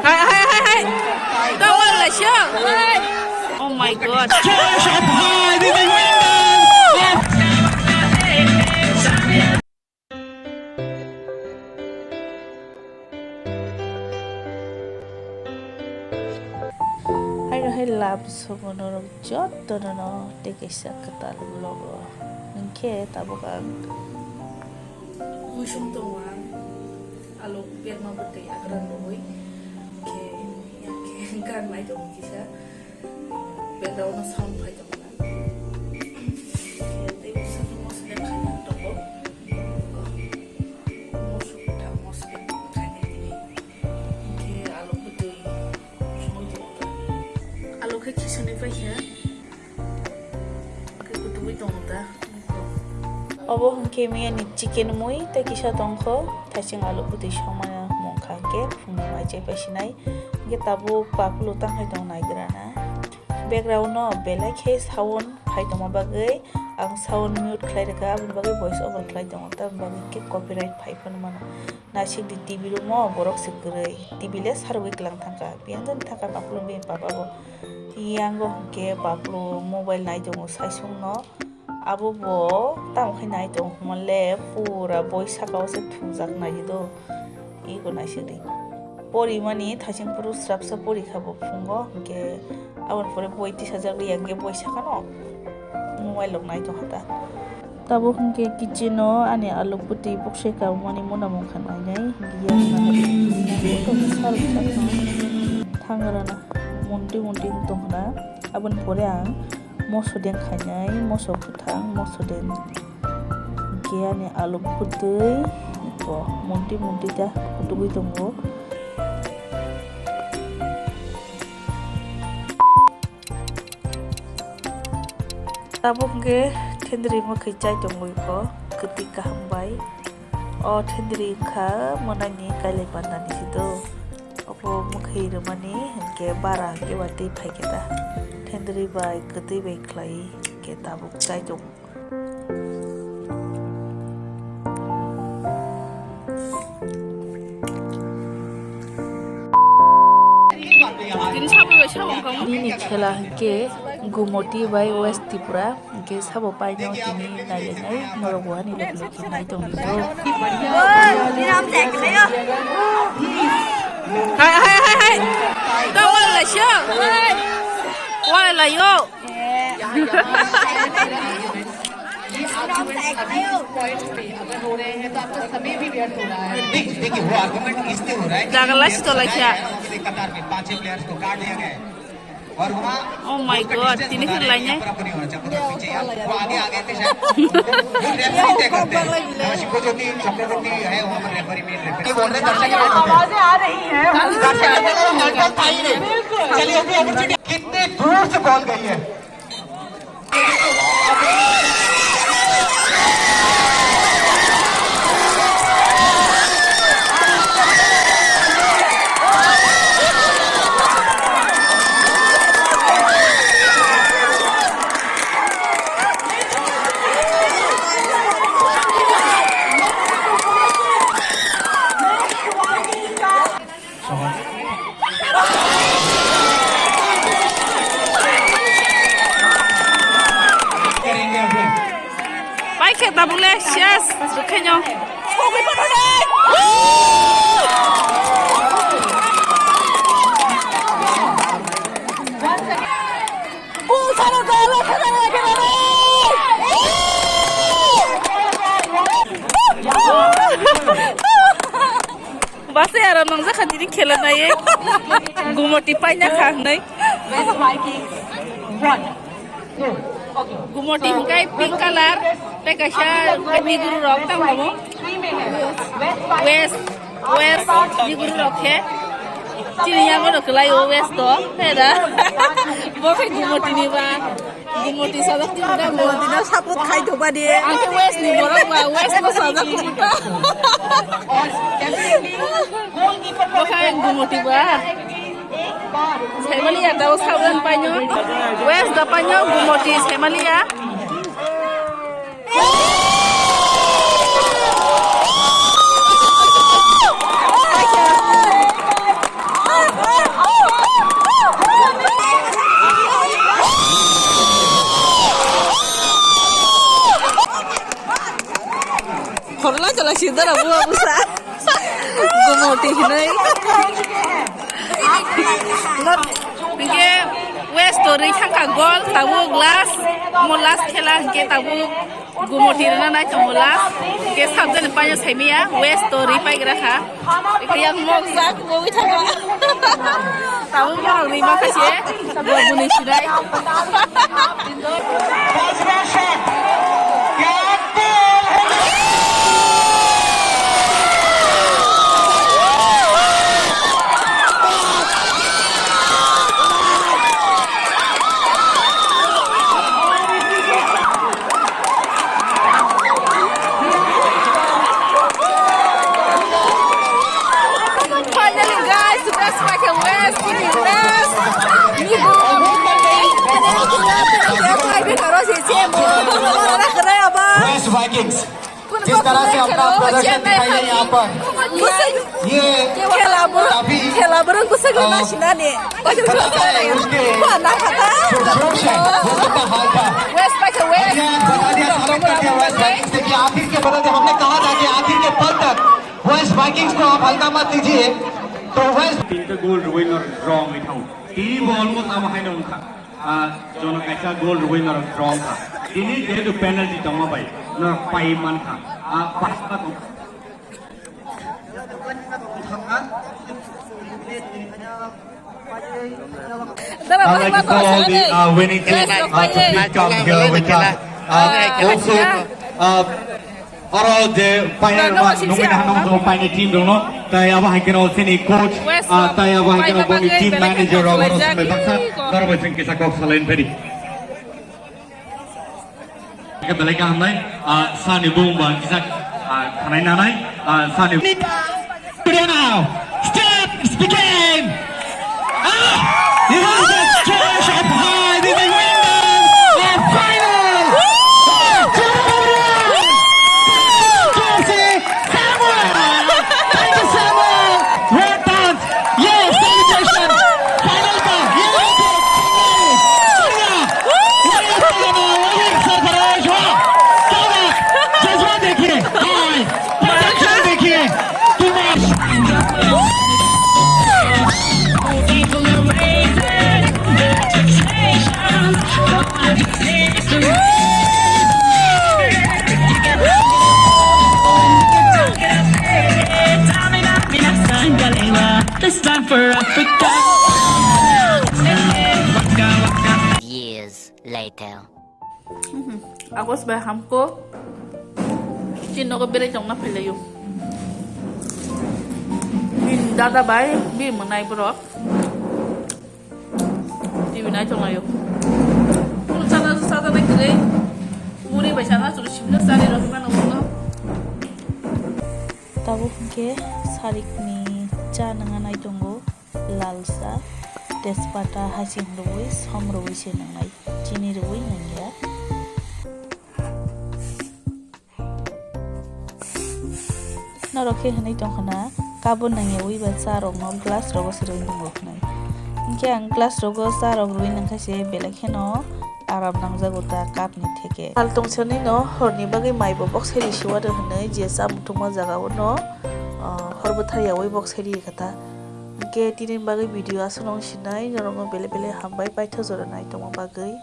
Hai. Don't want to show. Oh my god. Hai lab somonor jot dono tekesa ketal logo. Ngke tabukan. Mushum tongan. Alo biar mau berdaya akran boy. Ke kan mai dong kisah. Background sound pai dong. Obo hengke miya ni chicken mui te kisha tongko thasing alu putih somaya mongkha ke phungni waje pasinai ge tabu paklu tang hai dong nai grana background no belai ke sound hai dong bagai ang sound mute khlai daga abun bagai voice over khlai dong ta bagai ke copyright phai phan mano nasik di tv rumo borok sikrei tv le sarwi klang thangka pian dan thaka paklu be bababo iyango hengke paklu mobile nai dong saisung no abo bo tam khinai dong mole pura boisakao se thungjak nai do ego nai sidi pori mani thasing puru srapsa pori khabo phungo ke abon pore boi 30000 riang ge boisaka no mobile lok nai to hata tabo ke kitchen no ani alu puti boxe ka mani mona mon khan nai nai giya na to sal thangara na monti tong na abon pore ang moso den khanai moso puthang moso den giane alu putui ko monti ta putui tongo tabuk ge thendri ma khaichai tongo ko ketika hambai o thendri kha monani kale pandani sido opo mukhai ramani ke bara ke wati phaiketa thendri bai ketai bai khlai ke tabuk chai dong ini khela ke Gomati bai West Tripura ke sabo pai no tini nai nai norogwani lok nai dong do ni nam tek leyo hai don't want to show Wala la yo. देखिए वो argument इससे हो रहा है कि तो लगा कतार में 5 प्लेयर्स को काट दिया गया और वहाँ Oh my god, तीन फिर लाइनें वो आगे थे शायद शिको जो कि चक्रवर्ती है वहाँ पर रेफरी में रेफरी बोल रहे दर्शक आवाजें आ रही हैं चलिए कितने दूर से बॉल गई है Kita boleh yes, sukanya. Kopi panas. Pusara dala kena. Basta yaran nang sa kanini khela na ye. Gomati pa niya khang nai. Gomati hingkai pink color. Pekasya di guru rock tang kamu west di guru rock he cini yang mana kelai west to heda bokai Gomati ni ba Gomati sadak ti ba Gomati na saput khai do ba dia angke west ni borok ba west ko sadak ko ba bokai Gomati ba Semalia tahu sahabat panyo west da panyo Gomati Semalia Korla jala sidara buah busa. Gomati hinai. Not pinggir West story hangka gol tabu glass molas khela ke tabu Gomati na nai molas ke sabjan panya saimia West story pai geraha yang mokzak bowi thanga tabu mau ni makasih buni sidai West Vikings जिस तरह से अपना प्रदर्शन दिखाई है यहाँ पर ये khela berang kusa guna sina ni उसके जोश है वो कितना हाल था West pakai West बता दिया साबित कर दिया West Vikings ने कि आखिर के बदले हमने कहा था कि आखिर के पल तक West Vikings को आप हल्का मत दीजिए तो West तीन गोल रुइनर ड्रॉ में था तीन बॉल में अब है ना उनका जो ना कैसा गोल रुइनर ड्रॉ था तीन ये तो पेनल्टी तमा भाई ना पाई मान था पास का तो I'd like to call all the winning team to please come here with us. Also, all the final one, nominal no final team dono. Tayo ba hay kino sini coach, tayo ba hay kino boni team manager o oros may baksa. Daro ba sing kisa kok salen pedi. Kembali ka hamay, sani bomba kisa kanay nanay, sani. Now, steps begin. This is a cash up high. The winners of final. Samuel. Thank you, Samuel. Well done. Yes, celebration. Final ball. जज्बा देखिए, प्रदर्शन देखिए, too much. This time for Africa. Years later. Aku sebagai hamko Cino ko bere jong na pelayo Bin dada bay Bin menai bro Di binay jong ayo Kung sana na kire Muri bay sana Suru shimna sari rohiman umunga Tabu ke sarik ni Cha nanganay jongo Lalsa Despata hasim roi Som roi senanay Chini roi nangya Narokhe hanai tongkhana kabon nang yawi ba sarok no glass rogo siroi dongok nai inke ang glass rogo sarok rui nang khase belek heno arab nang jagota kap ni theke hal tongchani no horni bagi mai bo box heli shiwa de hanai je sa mutuma jaga no horbothar yawi box heli kata inke tinin bagi video asunong sinai norong bele bele hambai paitha jora nai tongma bagi